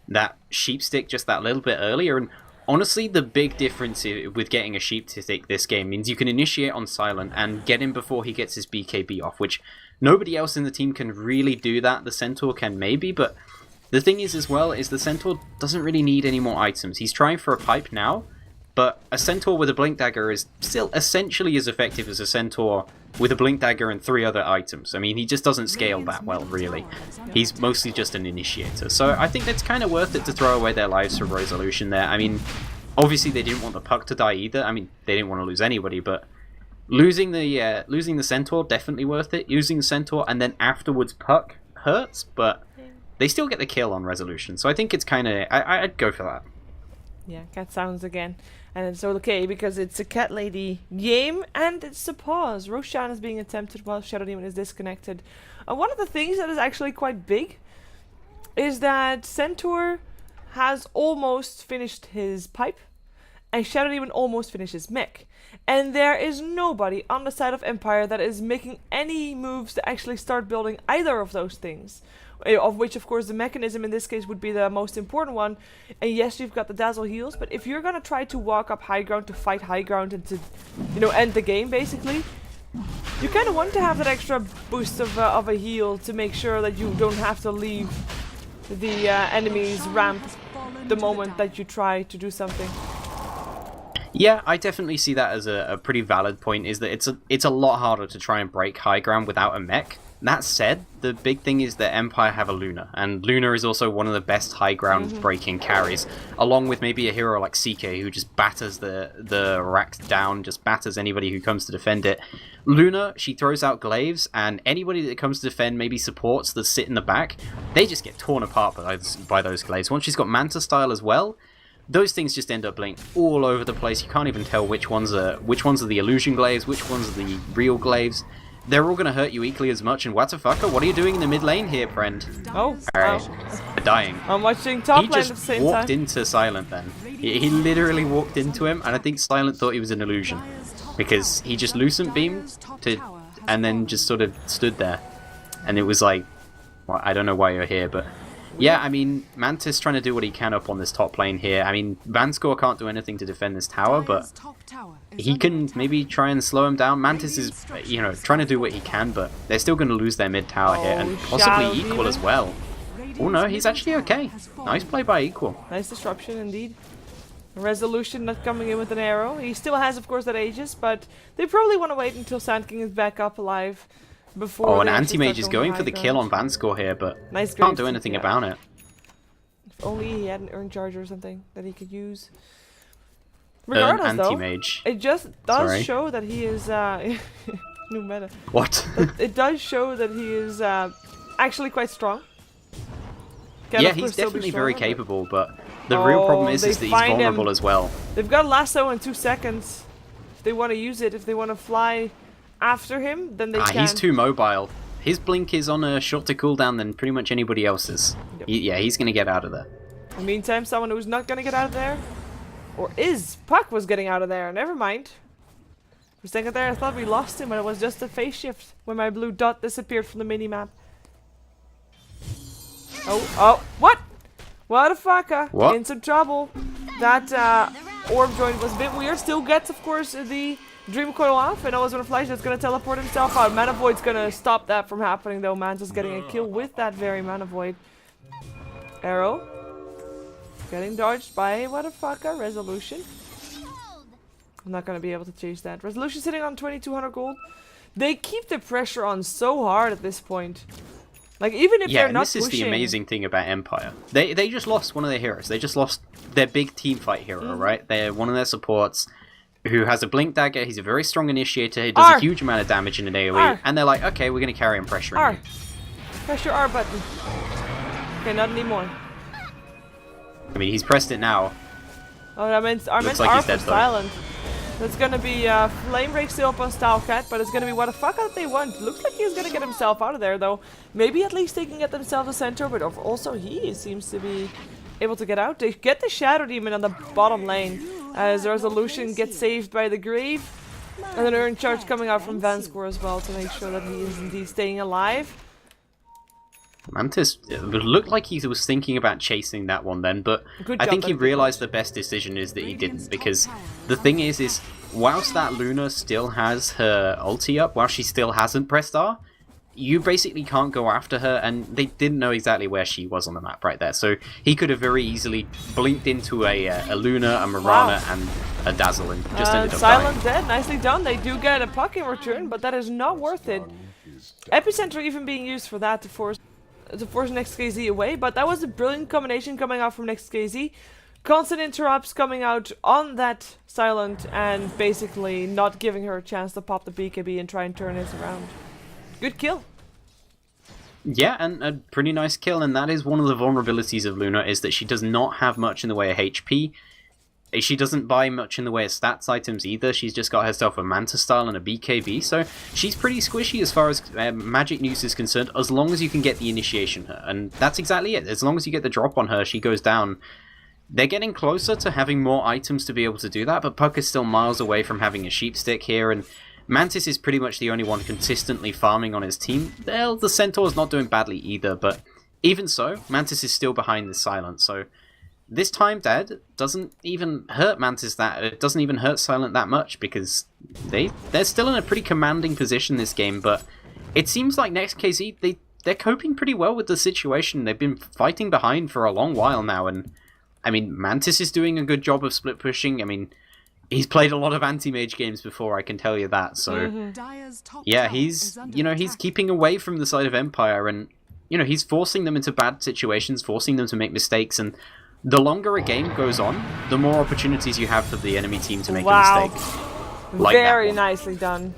that Sheep Stick just that little bit earlier, and honestly, the big difference with getting a Sheep Stick this game means you can initiate on Silent and get him before he gets his BKB off, which nobody else in the team can really do that. The Centaur can maybe, but the thing is as well is the Centaur doesn't really need any more items. He's trying for a pipe now, but a Centaur with a Blink Dagger is still essentially as effective as a Centaur with a Blink Dagger and 3 other items. I mean, he just doesn't scale that well, really. He's mostly just an initiator. So I think it's kind of worth it to throw away their lives for Resolution there. I mean, obviously they didn't want the Puck to die either. I mean, they didn't want to lose anybody, but losing the Centaur, definitely worth it. Using the Centaur and then afterwards Puck hurts, but they still get the kill on Resolution. So I think it's kind of... I'd go for that. Yeah, cat sounds again. And it's okay because it's a cat lady game and it's a pause. Roshan is being attempted while Shadow Demon is disconnected. One of the things that is actually quite big is that Centaur has almost finished his pipe and Shadow Demon almost finished his mech. And there is nobody on the side of Empire that is making any moves to actually start building either of those things. Of which, of course, the mechanism in this case would be the most important one. And yes, you've got the Dazzle heals, but if you're gonna try to walk up high ground to fight high ground and to, you know, end the game, basically, you kind of want to have that extra boost of a heal to make sure that you don't have to leave the enemy's ramp the moment that you try to do something. Yeah, I definitely see that as a pretty valid point, is that it's a lot harder to try and break high ground without a mech. That said, the big thing is that Empire have a Luna, and Luna is also one of the best high ground breaking carries, along with maybe a hero like CK who just batters the racks down, just batters anybody who comes to defend it. Luna, she throws out glaives, and anybody that comes to defend, maybe supports that sit in the back, they just get torn apart by those glaives. Once she's got Manta style as well, those things just end up being all over the place. You can't even tell which ones are the illusion glaives, which ones are the real glaives. They're all going to hurt you equally as much, and Watafaka, what are you doing in the mid lane here, friend? Oh, alright. They're dying. I'm watching top lane at the same time. He just walked into Silent then. He literally walked into him, and I think Silent thought he was an illusion. Because he just Lucent Beamed and then just sort of stood there. And it was like, well, I don't know why you're here, but... Yeah, I mean, Mantis trying to do what he can up on this top lane here. I mean, Vanscore can't do anything to defend this tower, but he can maybe try and slow him down. Mantis is, you know, trying to do what he can, but they're still going to lose their mid tower here, and possibly Equal as well. Oh no, he's actually okay. Nice play by Equal. Nice disruption indeed. Resolution not coming in with an arrow. He still has, of course, that Aegis, but they probably want to wait until Sand King is back up alive. Before and Anti-Mage is going for the kill on Vanscore here, but nice can't do anything about it. only he had an urn charge or something that he could use. Regardless, though, anti-mage. it just does Sorry. show that he is new meta. What? It does show that he is actually quite strong. Can, Yeah, of course, he's still be definitely very stronger, but- capable, but the real problem is they that he's find vulnerable him. as well. They've got lasso in 2 seconds. If they want to use it, if they want to fly after him, then they can. He's too mobile. His blink is on a shorter cooldown than pretty much anybody else's. Yep. Yeah, he's gonna get out of there. In the meantime, someone who's not gonna get out of there, or is Puck was getting out of there. Never mind. For a second there, I thought we lost him, but it was just a phase shift when my blue dot disappeared from the mini-map. Oh, what? What a fucker. What? In some trouble. That orb joint was a bit weird. Still gets, of course, the Dream Coil off, and always when a Flash is gonna teleport himself out. Mana Void's gonna stop that from happening, though. Manta's getting a kill with that very Mana Void. Arrow. Getting dodged by what a fucker. Resolution. I'm not gonna be able to chase that. Resolution sitting on 2200 gold. They keep the pressure on so hard at this point. Like, even if Yeah, they're and not this is pushing... the amazing thing about Empire. They just lost one of their heroes. They just lost their big team fight hero, right? They're one of their supports who has a blink dagger. He's a very strong initiator. He does a huge amount of damage in an AoE. And they're like, okay, we're going to carry and pressure him. R. Press your R button. Okay, not anymore. I mean, he's pressed it now. Oh, I meant like R he's for dead, though. silent. That's gonna be Flame Break still up on Stalcat, but it's gonna be what the fuck that they want. Looks like he's gonna get himself out of there, though. Maybe at least they can get themselves a center, but also he seems to be able to get out. They get the Shadow Demon on the bottom lane as Resolution gets saved by the Grave. And an Urn Charge coming out from Vanscore as well to make sure that he is indeed staying alive. Mantis looked like he was thinking about chasing that one then, but Good I job, think he buddy. realized the best decision is that he didn't, because the thing is whilst that Luna still has her ulti up, while she still hasn't pressed R, you basically can't go after her, and they didn't know exactly where she was on the map right there, so he could have very easily blinked into a Luna, a Mirana, and a Dazzle, and just ended up Silent dying. dead, nicely done. They do get a puck in return, but that is not worth it. Epicenter even being used for that to force NEXT.kz away, but that was a brilliant combination coming out from NEXT.kz. Constant interrupts coming out on that Silent and basically not giving her a chance to pop the BKB and try and turn this around. Good kill. Yeah, and a pretty nice kill, and that is one of the vulnerabilities of Luna, is that she does not have much in the way of HP. She doesn't buy much in the way of stats items either. She's just got herself a Manta Style and a BKB, so she's pretty squishy as far as magic use is concerned, as long as you can get the initiation her. And that's exactly it. As long as you get the drop on her, she goes down. They're getting closer to having more items to be able to do that, but Puck is still miles away from having a sheep stick here, and Mantis is pretty much the only one consistently farming on his team. Well, the Centaur's not doing badly either, but even so, Mantis is still behind the Silent, so this time dead doesn't even hurt Mantis that, it doesn't even hurt Silent that much, because they're still in a pretty commanding position this game, but it seems like NEXT.kz, they're coping pretty well with the situation. They've been fighting behind for a long while now, and I mean, Mantis is doing a good job of split pushing. I mean, he's played a lot of anti-mage games before, I can tell you that, so yeah, he's keeping away from the side of Empire, and he's forcing them into bad situations, forcing them to make mistakes, and the longer a game goes on, the more opportunities you have for the enemy team to make a mistake. Like Very nicely done.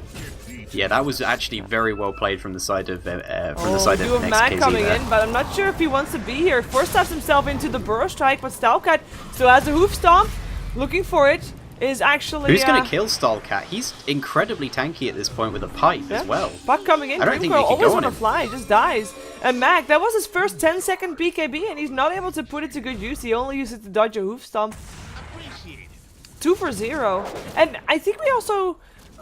Yeah, that was actually very well played from the side of You have Mag NEXT.kz coming there. in, but I'm not sure if he wants to be here. Force taps himself into the Burrow Strike, but Stalcat still has a Hoof Stomp. Looking for it is actually... Who's going to kill Stalcat? He's incredibly tanky at this point with a pipe as well. Puck coming in. I don't think Dreamcoil they can always go on on a him. fly, just dies. And Mag, that was his first 10-second BKB, and he's not able to put it to good use. He only used it to dodge a Hoof Stomp. 2 for 0. And I think we also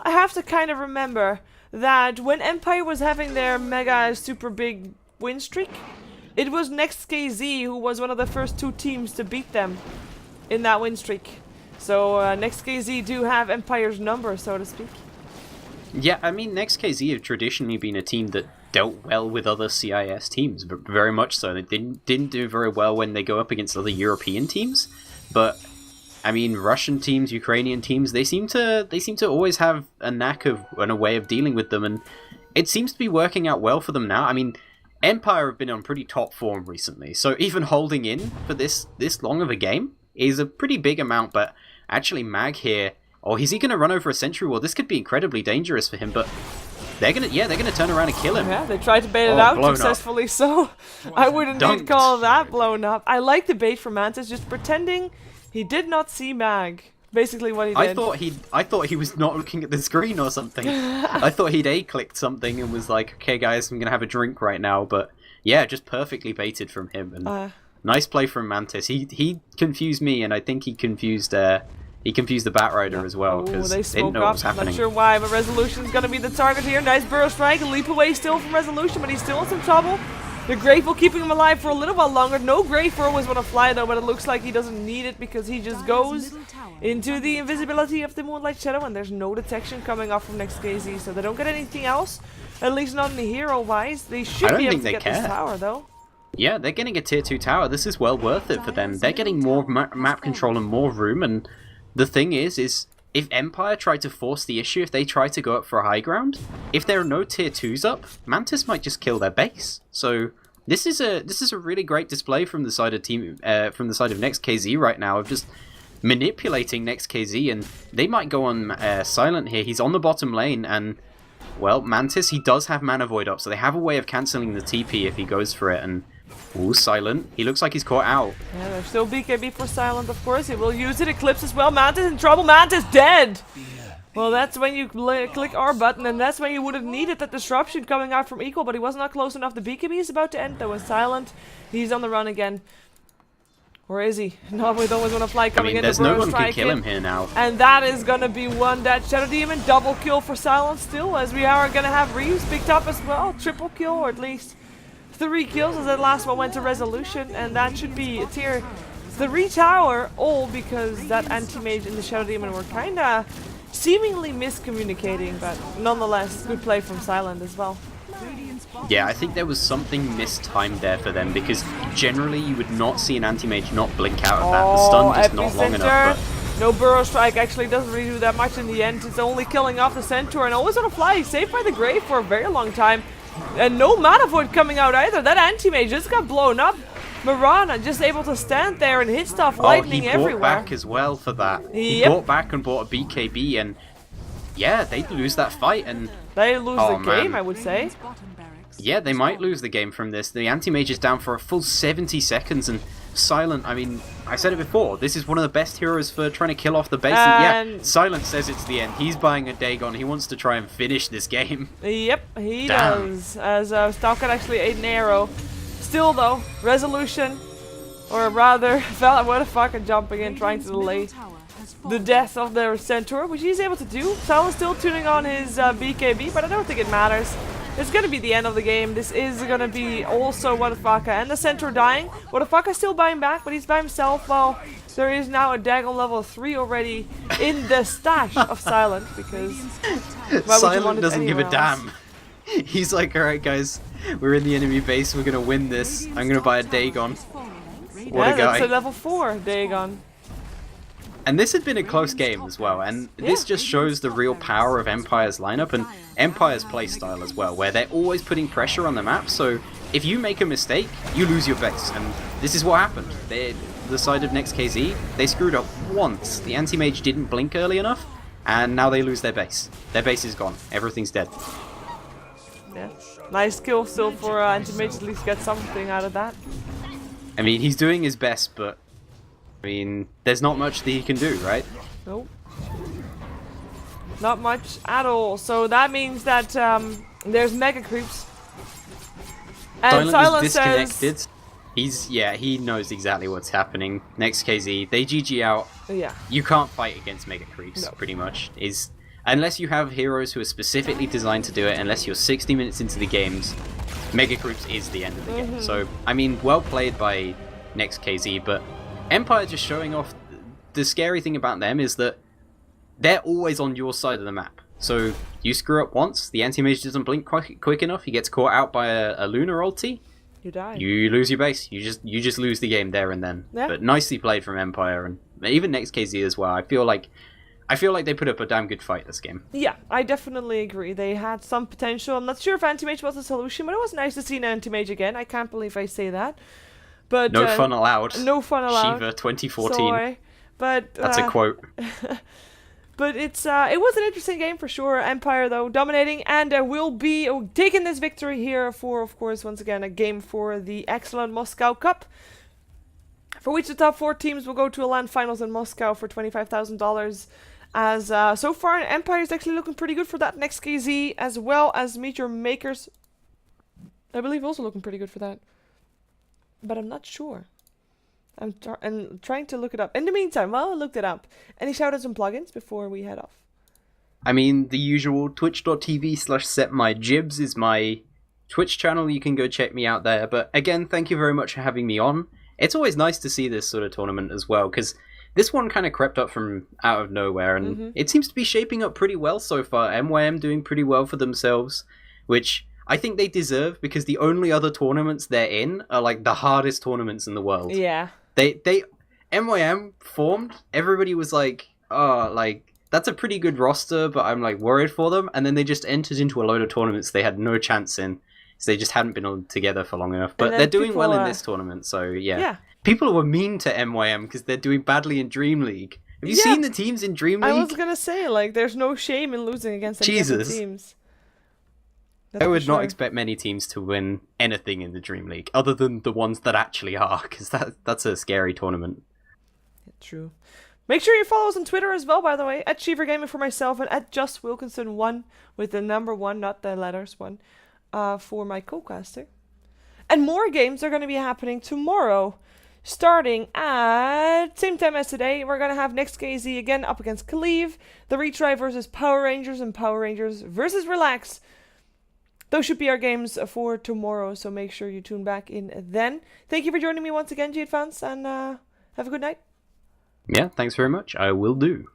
have to kind of remember that when Empire was having their mega super big win streak, it was NEXT.kz who was one of the first 2 teams to beat them in that win streak. So NEXT.kz do have Empire's number, so to speak. Yeah, I mean, NEXT.kz have traditionally been a team that dealt well with other CIS teams, but very much so. They didn't do very well when they go up against other European teams, but I mean, Russian teams, Ukrainian teams, they seem to always have a knack of and a way of dealing with them, and it seems to be working out well for them now. I mean, Empire have been on pretty top form recently, so even holding in for this long of a game is a pretty big amount, but actually Mag here, is he going to run over a sentry wall? This could be incredibly dangerous for him, but they're going to turn around and kill him. Yeah, they tried to bait it out successfully, so I wouldn't indeed call that blown up. I like the bait from Mantis, just pretending he did not see Mag. Basically what he did. I thought he was not looking at the screen or something. I thought he'd A-clicked something and was like, okay guys, I'm gonna have a drink right now, but yeah, just perfectly baited from him, and nice play from Mantis. He confused me, and I think he confused the Batrider as well, because they didn't know what was happening. Not sure why, but Resolution's gonna be the target here. Nice burrow strike, leap away still from Resolution, but he's still in some trouble. The Grateful keeping him alive for a little while longer. No Grateful always want to fly though, but it looks like he doesn't need it because he just goes into the invisibility of the Moonlight Shadow, and there's no detection coming off from NEXT.kz, so they don't get anything else. At least not in the hero-wise. They should be able to get this tower though. Yeah, they're getting a tier 2 tower. This is well worth it for them. They're getting more map control and more room, and the thing is if Empire try to force the issue, if they try to go up for a high ground, if there are no tier 2s up, Mantis might just kill their base. So this is a really great display from the side of NEXT.kz right now, of just manipulating NEXT.kz, and they might go on silent here. He's on the bottom lane, and well, Mantis, he does have Mana Void up, so they have a way of cancelling the TP if he goes for it, and ooh, silent. He looks like he's caught out. Yeah, there's still BKB for silent, of course. He will use it. Eclipse as well. Mantis in trouble. Mantis dead! Well, that's when you click R button, and that's when you would have needed that disruption coming out from Equal, but he was not close enough. The BKB is about to end, though, with silent. He's on the run again. Where is he? No, we don't want to fly coming in. There's no one can kill him here now. And that is going to be one dead Shadow Demon. Double kill for silent still, as we are going to have Reeves picked up as well. Triple kill, or at least 3 kills, as that last one went to Resolution, and that should be a tier 3 tower, all because that anti-mage and the Shadow Demon were kind of seemingly miscommunicating, but nonetheless, good play from silent as well. Yeah, I think there was something mistimed there for them, because generally you would not see an anti-mage not blink out of that. The stun just not long enough. But no burrow strike actually doesn't really do that much in the end. It's only killing off the Centaur, and always on a fly. He's saved by the Grave for a very long time. And no Mana Void coming out either. That anti-mage just got blown up. Mirana just able to stand there and hit stuff lightning everywhere. He bought back as well for that. Yep. He bought back and bought a BKB, and yeah, they'd lose that fight, and they lose the game, I would say. Yeah, they might lose the game from this. The anti-mage is down for a full 70 seconds, and silent, I mean, I said it before, this is one of the best heroes for trying to kill off the base, and yeah, silent says it's the end. He's buying a Dagon. He wants to try and finish this game. Yep, he does, as Stalker actually ate an arrow. Still though, Resolution, or rather, what the fuck, jumping in, trying to delay the death of their Centaur, which he's able to do. Silent's still tuning on his BKB, but I don't think it matters. It's gonna be the end of the game. This is gonna be also Wadafaka and the Centaur dying. Wadafaka still buying back, but he's by himself. Well, there is now a Dagon level 3 already in the stash of Silent, because Silent doesn't give a damn. He's like, alright guys, we're in the enemy base, we're gonna win this. I'm gonna buy a Dagon. What a guy. That's a level 4 Dagon. And this had been a close game as well, and this just shows the real power of Empire's lineup and Empire's playstyle as well, where they're always putting pressure on the map, so if you make a mistake, you lose your base, and this is what happened. The side of NEXT.kz, they screwed up once. The anti-mage didn't blink early enough, and now they lose their base. Their base is gone. Everything's dead. Yeah. Nice kill still for anti-mage, at least get something out of that. I mean, he's doing his best, but I mean, there's not much that he can do, right? Nope. Not much at all. So that means that there's mega creeps. And Silent is disconnected. He knows exactly what's happening. NEXT.kz, they GG out. Yeah. You can't fight against mega creeps, pretty much. Unless you have heroes who are specifically designed to do it, unless you're 60 minutes into the games, mega creeps is the end of the game. So, I mean, well played by NEXT.kz, but Empire just showing off. The scary thing about them is that they're always on your side of the map. So you screw up once, the anti-mage doesn't blink quick enough, he gets caught out by a lunar ulti, you die. You lose your base. You just lose the game there and then. Yeah. But nicely played from Empire, and even NEXT.kz as well. I feel like I feel like they put up a damn good fight this game. Yeah, I definitely agree. They had some potential. I'm not sure if Anti-Mage was the solution, but it was nice to see an Anti-Mage again. I can't believe I say that. But No fun allowed. No fun allowed. Shiva 2014. Sorry. But that's a quote. But it was an interesting game for sure. Empire, though, dominating, and will be taking this victory here for, of course, once again, a game for the excellent Moscow Cup. For which the top 4 teams will go to a LAN finals in Moscow for $25,000. As so far, Empire is actually looking pretty good for that. NEXT.kz, as well as Meteor Makers, I believe, also looking pretty good for that. But I'm not sure. I'm trying to look it up. In the meantime, while I looked it up, any shoutouts and plugins before we head off? I mean, the usual twitch.tv/setmygibs is my Twitch channel. You can go check me out there. But again, thank you very much for having me on. It's always nice to see this sort of tournament as well, because this one kind of crept up from out of nowhere, and it seems to be shaping up pretty well so far. MYM doing pretty well for themselves, which I think they deserve, because the only other tournaments they're in are like the hardest tournaments in the world. Yeah. MYM formed, everybody was like, oh, like, that's a pretty good roster, but I'm like worried for them, and then they just entered into a load of tournaments they had no chance in. So they just hadn't been on together for long enough. But they're doing well in this tournament, so yeah. People were mean to MYM because they're doing badly in Dream League. Have you seen the teams in Dream League? I was gonna say, like, there's no shame in losing against any other teams. I would not expect many teams to win anything in the Dream League, other than the ones that actually are, because that's a scary tournament. Yeah, true. Make sure you follow us on Twitter as well, by the way, at Cheever Gaming for myself, and at JustWilkinson1, with the number 1, not the letters 1, for my co-caster. And more games are going to be happening tomorrow, starting at same time as today. We're going to have NEXT.kz again up against Khalif, the Retry versus Power Rangers, and Power Rangers versus Relax. Those should be our games for tomorrow, so make sure you tune back in then. Thank you for joining me once again, Jade fans, and have a good night. Yeah, thanks very much. I will do.